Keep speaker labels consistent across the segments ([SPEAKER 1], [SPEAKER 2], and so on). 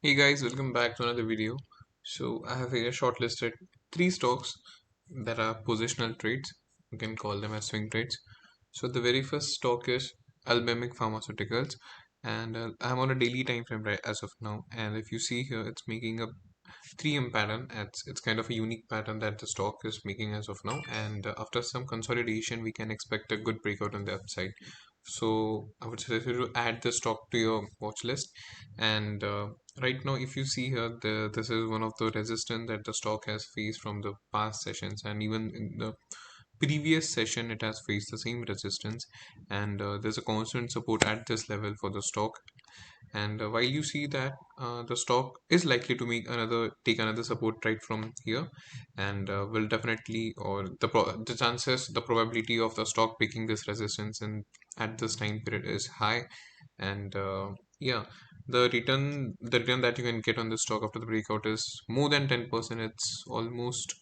[SPEAKER 1] Hey guys, welcome back to another video. So I have here shortlisted three stocks that are positional trades. You can call them as swing trades. So the very first stock is Albemic Pharmaceuticals, and I'm on a daily time frame right as of now. And if you see here, it's making a 3M pattern. It's kind of a unique pattern that the stock is making as of now. And after some consolidation, we can expect a good breakout on the upside. So I would suggest you to add the stock to your watch list. And right now, if you see here, this is one of the resistance that the stock has faced from the past sessions, and even in the previous session, it has faced the same resistance. And there's a constant support at this level for the stock. And while you see that the stock is likely to take another support right from here, and will definitely, or the chances, the probability of the stock picking this resistance and at this time period is high. And yeah, the return that you can get on the stock after the breakout is more than 10%. It's almost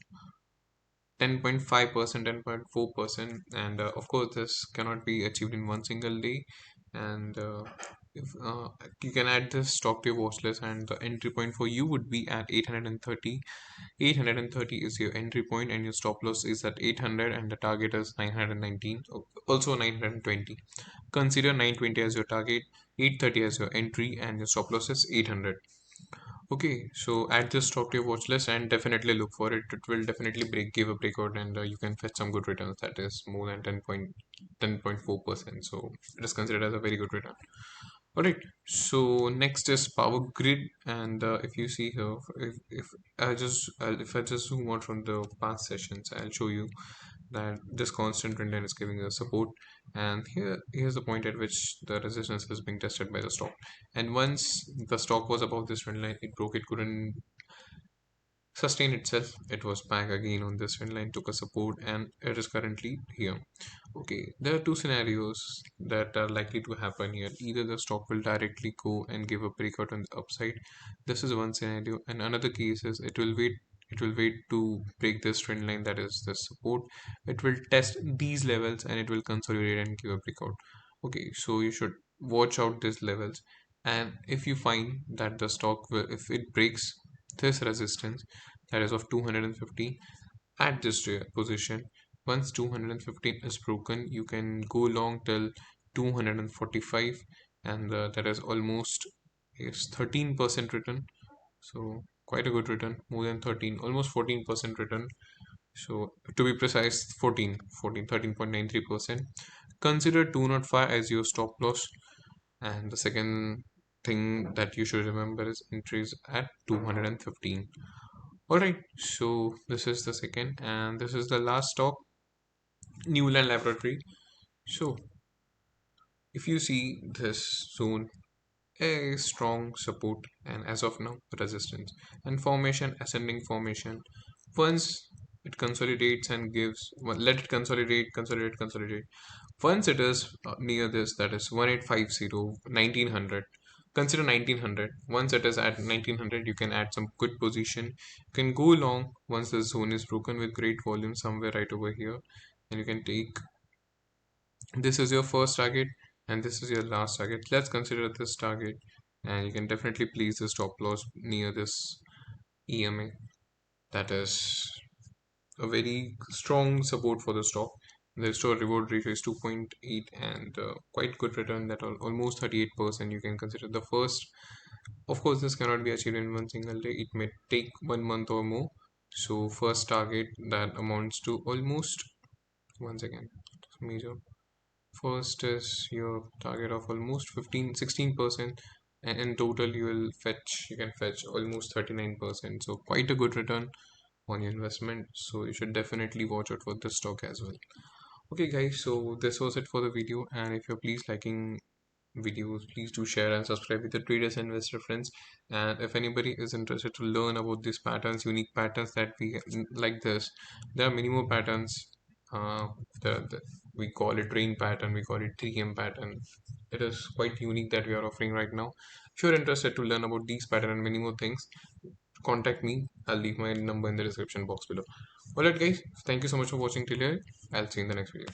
[SPEAKER 1] 10.5%, 10.4%, and of course this cannot be achieved in one single day. And if you can add this stock to your watch list, and the entry point for you would be at 830. 830 is your entry point, and your stop loss is at 800, and the target is 919, also 920. Consider 920 as your target, 830 as your entry, and your stop loss is 800. Okay, so add this stock to your watch list and definitely look for it. It will definitely give a breakout, and you can fetch some good returns. That is more than 10.4%. So it is considered as a very good return. All right. So next is Power Grid, and if you see here, if I just zoom out from the past sessions, I'll show you that this constant trend line is giving a support, and here's the point at which the resistance is being tested by the stock. And once the stock was above this trend line, it broke. It couldn't sustain itself. It was back again on this trend line, took a support, and it is currently here. Okay, there are two scenarios that are likely to happen here. Either the stock will directly go and give a breakout on the upside. This is one scenario, and another case is it will wait. It will wait to break this trend line, that is the support. It will test these levels and it will consolidate and give a breakout. Okay, so you should watch out these levels. And if you find that the stock will, if it breaks this resistance, that is of 250 at this position, once 215 is broken, you can go long till 245, and that is almost is 13% return. So quite a good return, more than 13, almost 14% return. So to be precise, 13.93%. Consider 205 as your stop loss, and the second thing that you should remember is entries at 215. Alright, so this is the second, and this is the last stock, Newland Laboratory. So if you see this zone, a strong support, and as of now resistance and formation, ascending formation. Once it consolidates and gives, well, let it consolidate. Once it is near this, that is 1850, 1900. Consider 1900. Once it is at 1900, you can add some good position. You can go long once the zone is broken with great volume somewhere right over here, and you can take, this is your first target and this is your last target. Let's consider this target, and you can definitely place the stop loss near this EMA. That is a very strong support for the stock. The store reward ratio is 2.8, and quite good return, that almost 38%. You can consider the first. Of course, this cannot be achieved in one single day. It may take 1 month or more. So first target that amounts to almost, once again, major. First is your target of almost 16%, and in total you can fetch almost 39%. So quite a good return on your investment. So you should definitely watch out for this stock as well. Okay guys, so this was it for the video, and if you're please liking videos, please do share and subscribe with your traders and investor friends. And if anybody is interested to learn about these patterns, unique patterns that we like this, there are many more patterns. uh, we call it rain pattern, we call it 3M pattern. It is quite unique that we are offering right now. If you're interested to learn about these pattern and many more things, contact me. I'll leave my number in the description box below. Alright guys, thank you so much for watching till here. I'll see you in the next video.